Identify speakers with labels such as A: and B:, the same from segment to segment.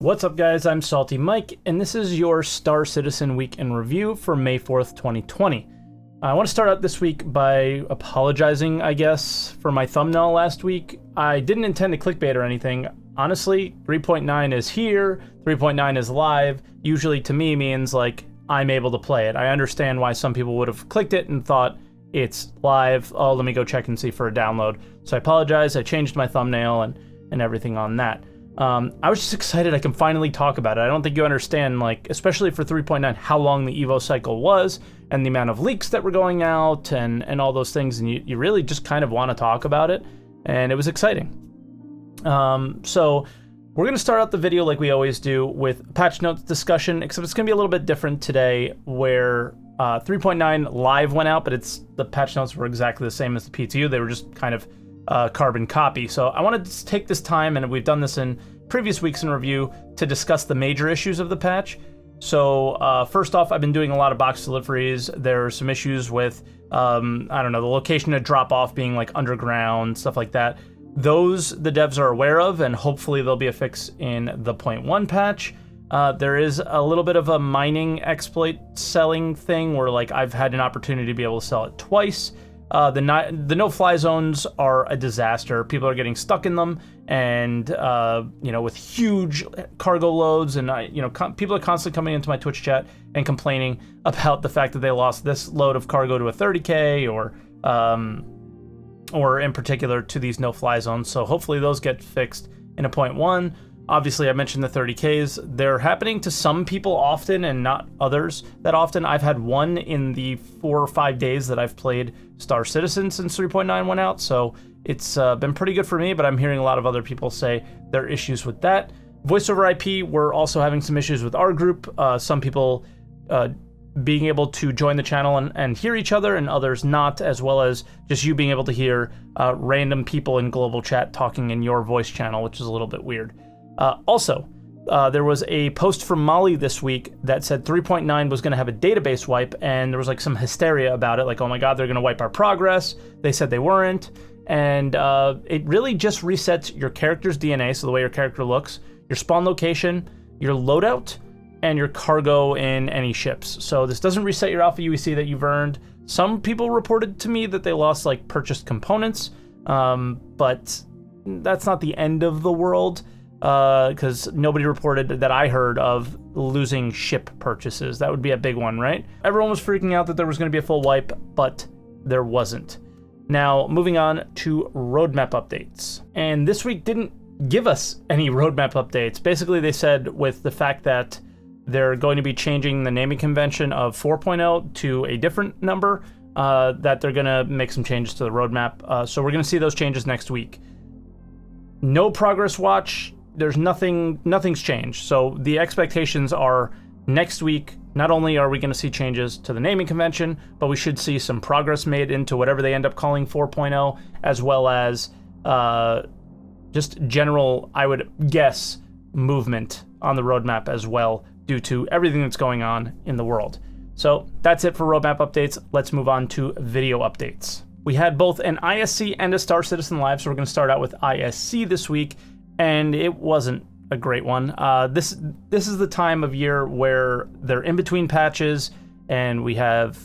A: What's up guys, I'm SaltEMike, and this is your Star Citizen Week in Review for May 4th, 2020. I want to start out this week by apologizing, I guess, for my thumbnail last week. I didn't intend to clickbait or anything. Honestly, 3.9 is here, 3.9 is live. Usually to me means like I'm able to play it. I understand why some people would have clicked it and thought it's live. Oh, let me go check and see for a download. So I apologize, I changed my thumbnail and everything on that. I was just excited I can finally talk about it. I don't think you understand, like, especially for 3.9, how long the Evo cycle was and the amount of leaks that were going out and all those things, and you really just kind of want to talk about it, and it was exciting. So we're going to start out the video like we always do with patch notes discussion, except it's going to be a little bit different today where 3.9 live went out, but the patch notes were exactly the same as the PTU. They were just kind of carbon copy. So I wanted to take this time, and we've done this in previous weeks in review, to discuss the major issues of the patch. So first off, I've been doing a lot of box deliveries. There are some issues with, I don't know, the location of drop off being like underground, stuff like that. Those the devs are aware of, and hopefully there'll be a fix in the 0.1 patch. There is a little bit of a mining exploit selling thing where like I've had an opportunity to be able to sell it twice. The no-fly zones are a disaster. People are getting stuck in them, and with huge cargo loads, and people are constantly coming into my Twitch chat and complaining about the fact that they lost this load of cargo to a 30K, or in particular to these no-fly zones. So hopefully those get fixed in a 0.1. Obviously, I mentioned the 30Ks. They're happening to some people often and not others that often. I've had one in the 4 or 5 days that I've played Star Citizen since 3.9 went out, so it's been pretty good for me, but I'm hearing a lot of other people say there are issues with that. Voice over IP, we're also having some issues with our group. Some people being able to join the channel and hear each other, and others not, as well as just you being able to hear random people in global chat talking in your voice channel, which is a little bit weird. Also, there was a post from Molly this week that said 3.9 was going to have a database wipe, and there was like some hysteria about it, like, oh my god, they're going to wipe our progress. They said they weren't, and it really just resets your character's DNA, so the way your character looks, your spawn location, your loadout, and your cargo in any ships. So this doesn't reset your alpha UEC that you've earned. Some people reported to me that they lost like purchased components, but that's not the end of the world. Because nobody reported that I heard of losing ship purchases. That would be a big one, right? Everyone was freaking out that there was going to be a full wipe, but there wasn't. Now, moving on to roadmap updates. And this week didn't give us any roadmap updates. Basically, they said with the fact that they're going to be changing the naming convention of 4.0 to a different number, that they're going to make some changes to the roadmap. So we're going to see those changes next week. No progress watch. There's nothing's changed. So the expectations are next week, not only are we going to see changes to the naming convention, but we should see some progress made into whatever they end up calling 4.0, as well as just general, I would guess, movement on the roadmap as well, due to everything that's going on in the world. So that's it for roadmap updates. Let's move on to video updates. We had both an ISC and a Star Citizen Live, so we're going to start out with ISC this week. And it wasn't a great one. This is the time of year where they're in between patches, and we have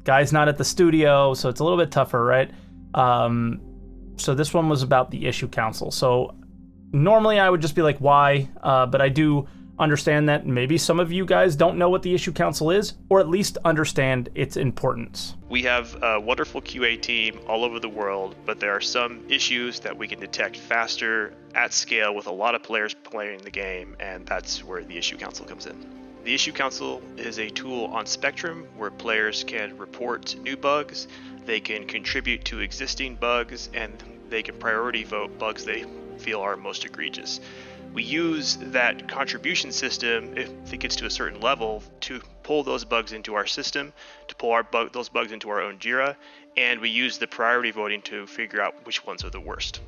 A: guys not at the studio, so it's a little bit tougher, right? So this one was about the issue council. So normally I would just be like, why? But I do understand that maybe some of you guys don't know what the issue council is, or at least understand its importance.
B: We have a wonderful QA team all over the world, but there are some issues that we can detect faster at scale with a lot of players playing the game, and that's where the issue council comes in. The issue council is a tool on Spectrum where players can report new bugs, they can contribute to existing bugs, and they can priority vote bugs they feel are most egregious. We use that contribution system, if it gets to a certain level, to pull those bugs into our system, to pull those bugs into our own JIRA, and we use the priority voting to figure out which ones are the worst.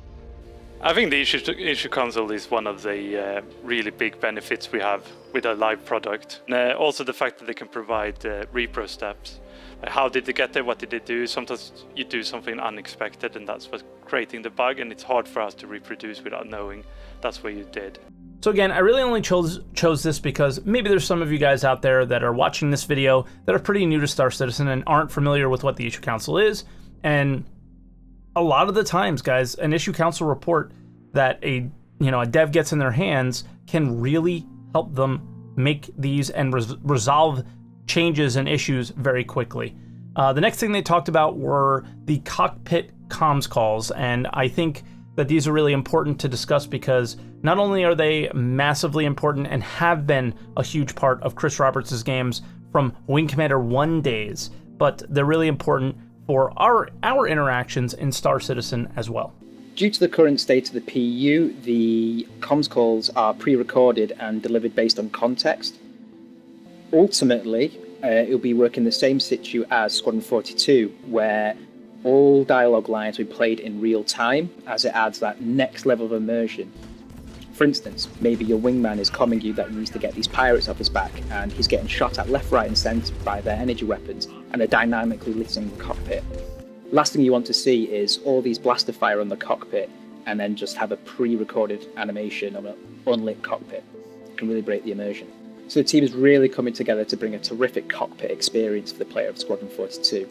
C: I think the issue console is one of the really big benefits we have with a live product. And also the fact that they can provide repro steps. How did they get there? What did they do? Sometimes you do something unexpected, and that's what's creating the bug, and it's hard for us to reproduce without knowing that's what you did.
A: So again, I really only chose this because maybe there's some of you guys out there that are watching this video that are pretty new to Star Citizen and aren't familiar with what the Issue Council is. And a lot of the times, guys, an Issue Council report that a dev gets in their hands can really help them make these and resolve changes and issues very quickly. The next thing they talked about were the cockpit comms calls, and I think that these are really important to discuss because not only are they massively important and have been a huge part of Chris Roberts' games from Wing Commander 1 days, but they're really important for our interactions in Star Citizen as well.
D: Due to the current state of the PU, the comms calls are pre-recorded and delivered based on context. Ultimately, it'll be working the same situ as Squadron 42, where all dialogue lines will be played in real time, as it adds that next level of immersion. For instance, maybe your wingman is comming you that he needs to get these pirates off his back, and he's getting shot at left, right, and centre by their energy weapons, and they're dynamically listening in the cockpit. Last thing you want to see is all these blaster fire on the cockpit, and then just have a pre-recorded animation of an unlit cockpit. It can really break the immersion. So the team is really coming together to bring a terrific cockpit experience for the player of Squadron 42.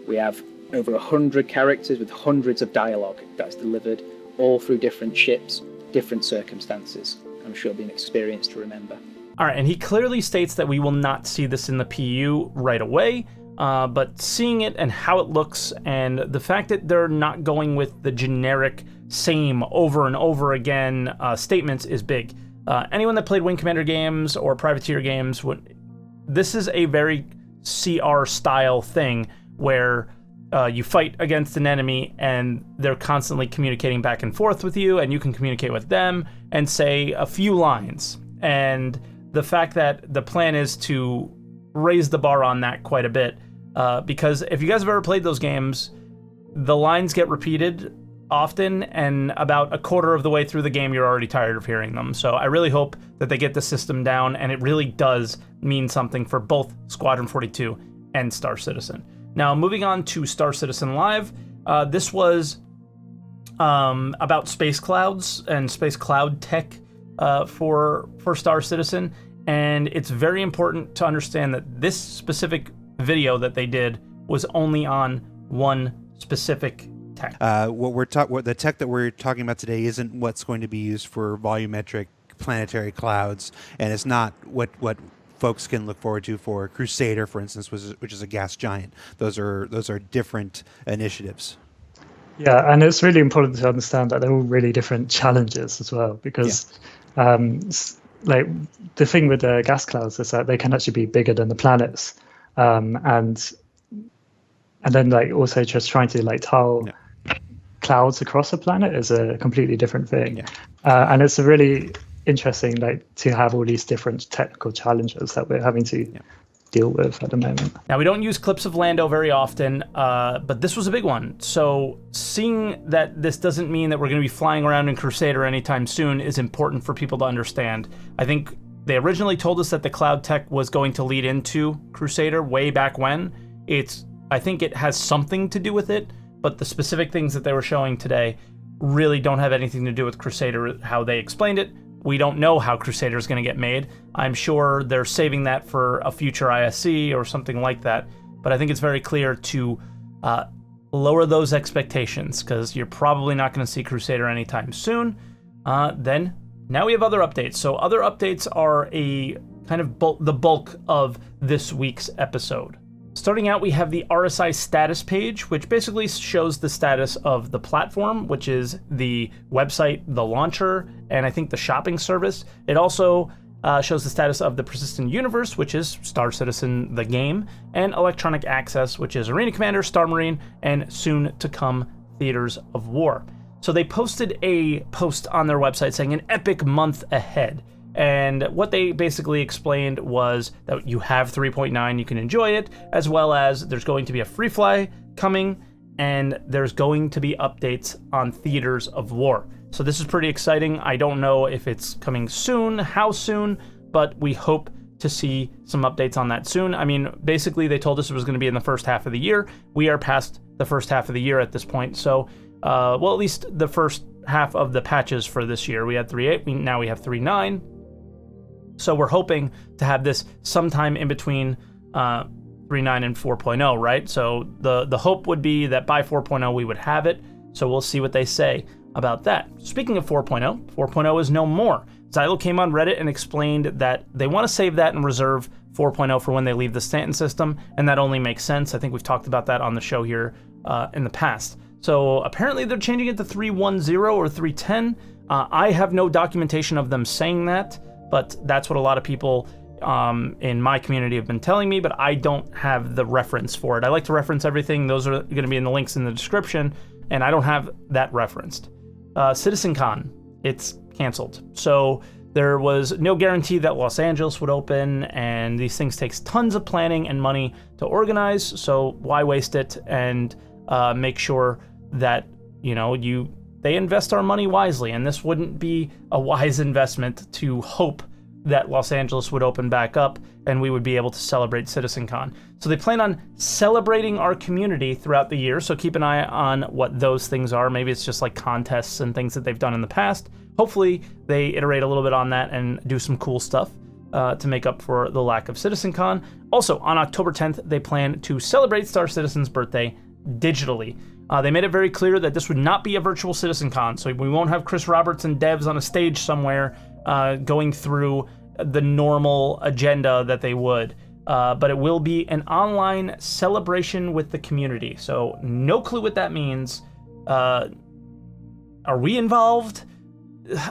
D: We have over 100 characters with hundreds of dialogue that's delivered all through different ships, different circumstances. I'm sure it'll be an experience to remember.
A: All right, and he clearly states that we will not see this in the PU right away, but seeing it and how it looks and the fact that they're not going with the generic same over and over again statements is big. Anyone that played Wing Commander games or Privateer games, this is a very CR style thing where you fight against an enemy and they're constantly communicating back and forth with you, and you can communicate with them and say a few lines. And the fact that the plan is to raise the bar on that quite a bit, because if you guys have ever played those games, the lines get repeated often, and about a quarter of the way through the game, you're already tired of hearing them. So I really hope that they get the system down, and it really does mean something for both Squadron 42 and Star Citizen. Now, moving on to Star Citizen Live, this was about space clouds and space cloud tech for Star Citizen, and it's very important to understand that this specific video that they did was only on one specific tech.
E: What the tech that we're talking about today isn't what's going to be used for volumetric planetary clouds, and it's not what folks can look forward to for Crusader, for instance, which is a gas giant. Those are different initiatives.
F: Yeah, and it's really important to understand that they're all really different challenges as well, because like the thing with the gas clouds is that they can actually be bigger than the planets, and then like also just trying to like tile clouds across a planet is a completely different thing. And it's a really interesting like to have all these different technical challenges that we're having to deal with at the moment.
A: Now, we don't use clips of Lando very often, but this was a big one. So seeing that this doesn't mean that we're going to be flying around in Crusader anytime soon is important for people to understand. I think they originally told us that the cloud tech was going to lead into Crusader way back when. I think it has something to do with it, but the specific things that they were showing today really don't have anything to do with Crusader, how they explained it. We don't know how Crusader is going to get made. I'm sure they're saving that for a future ISC or something like that. But I think it's very clear to lower those expectations, because you're probably not going to see Crusader anytime soon. Then now we have other updates. So other updates are a kind of the bulk of this week's episode. Starting out, we have the RSI status page, which basically shows the status of the platform, which is the website, the launcher, and I think the shopping service. It also shows the status of the Persistent Universe, which is Star Citizen, the game, and Electronic Access, which is Arena Commander, Star Marine, and soon to come Theaters of War. So they posted a post on their website saying an epic month ahead. And what they basically explained was that you have 3.9, you can enjoy it, as well as there's going to be a free fly coming, and there's going to be updates on Theaters of War. So this is pretty exciting. I don't know if it's coming soon, how soon, but we hope to see some updates on that soon. I mean, basically they told us it was going to be in the first half of the year. We are past the first half of the year at this point, so well, at least the first half of the patches for this year. We had 3.8, now we have 3.9. So we're hoping to have this sometime in between 3.9 and 4.0, right? So the hope would be that by 4.0 we would have it. So we'll see what they say about that. Speaking of 4.0, 4.0 is no more. Xylo came on Reddit and explained that they want to save that and reserve 4.0 for when they leave the Stanton system, and that only makes sense. I think we've talked about that on the show here in the past. So apparently they're changing it to 3.10 or 3.10. I have no documentation of them saying that, but that's what a lot of people in my community have been telling me, but I don't have the reference for it. I like to reference everything. Those are going to be in the links in the description, and I don't have that referenced. Citizencon, it's canceled. So there was no guarantee that Los Angeles would open, and these things takes tons of planning and money to organize, so why waste it and make sure that, you know, they invest our money wisely, and this wouldn't be a wise investment to hope that Los Angeles would open back up and we would be able to celebrate Citizencon. So they plan on celebrating our community throughout the year, so keep an eye on what those things are. Maybe it's just like contests and things that they've done in the past. Hopefully they iterate a little bit on that and do some cool stuff to make up for the lack of Citizencon. Also, on October 10th, they plan to celebrate Star Citizen's birthday digitally. They made it very clear that this would not be a virtual Citizencon, so we won't have Chris Roberts and devs on a stage somewhere going through the normal agenda that they would. But it will be an online celebration with the community. So no clue what that means. Are we involved?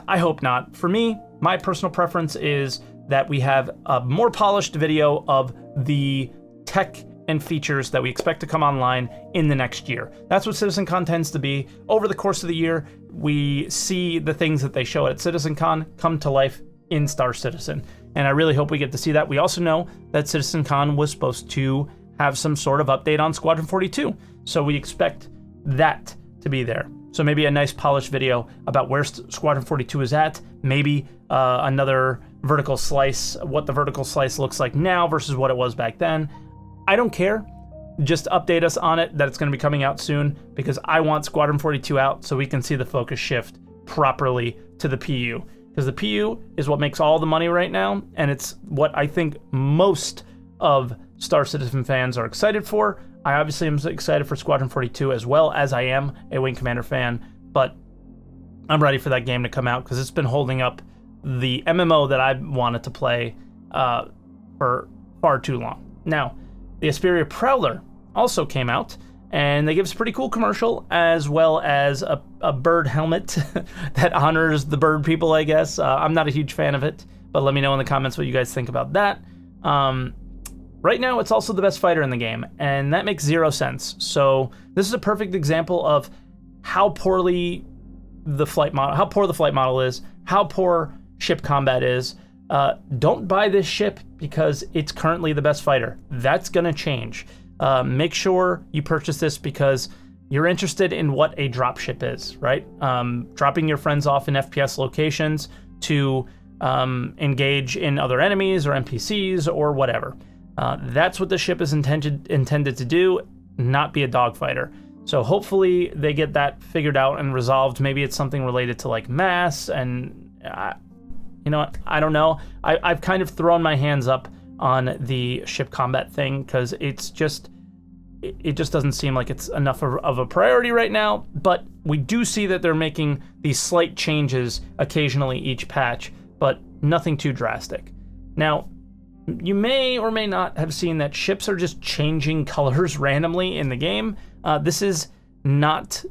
A: I hope not. For me, my personal preference is that we have a more polished video of the tech and features that we expect to come online in the next year. That's what Citizencon tends to be. Over the course of the year, we see the things that they show at Citizencon come to life in Star Citizen. And I really hope we get to see that. We also know that Citizencon was supposed to have some sort of update on Squadron 42. So we expect that to be there. So maybe a nice polished video about where Squadron 42 is at. Maybe another vertical slice, what the vertical slice looks like now versus what it was back then. I don't care. Just update us on it that it's going to be coming out soon, because I want Squadron 42 out so we can see the focus shift properly to the PU. Because the PU is what makes all the money right now, and it's what I think most of Star Citizen fans are excited for. I obviously am excited for Squadron 42 as well as I am a Wing Commander fan, but I'm ready for that game to come out because it's been holding up the MMO that I wanted to play for far too long. Now, the Asperia Prowler also came out, and they give us a pretty cool commercial, as well as a bird helmet that honors the bird people, I guess. I'm not a huge fan of it, but let me know in the comments what you guys think about that. Right now, it's also the best fighter in the game, and that makes zero sense. So this is a perfect example of how poor the flight model is, how poor ship combat is. Don't buy this ship because it's currently the best fighter. That's gonna change. Make sure you purchase this because you're interested in what a dropship is, right? Dropping your friends off in FPS locations to engage in other enemies or NPCs or whatever. That's what the ship is intended to do, not be a dogfighter. So hopefully they get that figured out and resolved. Maybe it's something related to like mass and you know what? I don't know. I've kind of thrown my hands up on the ship combat thing because it just doesn't seem like it's enough of a priority right now. But we do see that they're making these slight changes occasionally each patch, but nothing too drastic. Now, you may or may not have seen that ships are just changing colors randomly in the game. This is not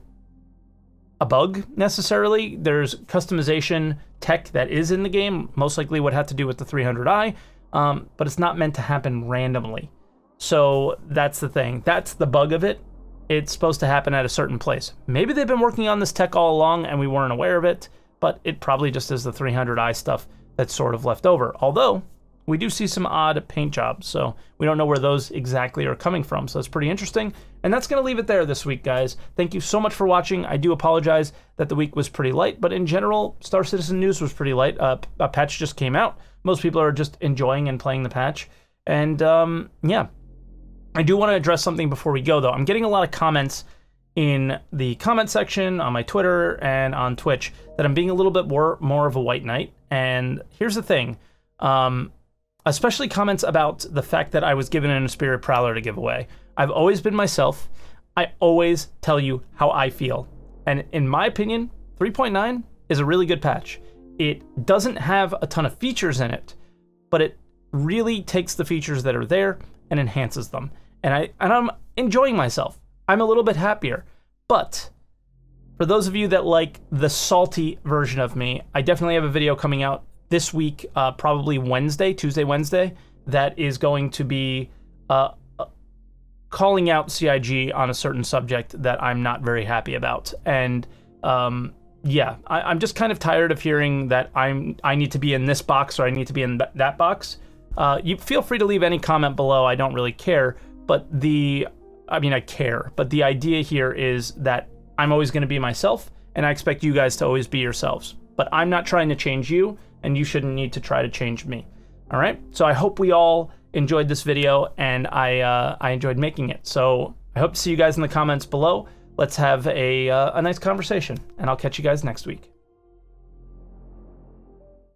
A: a bug necessarily. There's customization tech that is in the game, most likely what had to do with the 300i, but it's not meant to happen randomly. So that's the thing. That's the bug of it. It's supposed to happen at a certain place. Maybe they've been working on this tech all along and we weren't aware of it, but it probably just is the 300i stuff that's sort of left over. Although we do see some odd paint jobs, so we don't know where those exactly are coming from. So it's pretty interesting. And that's going to leave it there this week, guys. Thank you so much for watching. I do apologize that the week was pretty light, but in general, Star Citizen news was pretty light. A patch just came out. Most people are just enjoying and playing the patch. And yeah, I do want to address something before we go, though. I'm getting a lot of comments in the comment section, on my Twitter, and on Twitch that I'm being a little bit more of a white knight. And here's the thing, especially comments about the fact that I was given an Inspired Prowler to give away. I've always been myself. I always tell you how I feel. And in my opinion, 3.9 is a really good patch. It doesn't have a ton of features in it, but it really takes the features that are there and enhances them. And I'm enjoying myself. I'm a little bit happier. But for those of you that like the salty version of me, I definitely have a video coming out this week, probably Tuesday, Wednesday, that is going to be calling out CIG on a certain subject that I'm not very happy about. And yeah, I'm just kind of tired of hearing that I need to be in this box or I need to be in that box. You feel free to leave any comment below. I don't really care. But I care. But the idea here is that I'm always going to be myself, and I expect you guys to always be yourselves. But I'm not trying to change you, and you shouldn't need to try to change me. All right? So I hope we all enjoyed this video, and I enjoyed making it. So I hope to see you guys in the comments below. Let's have a nice conversation, and I'll catch you guys next week.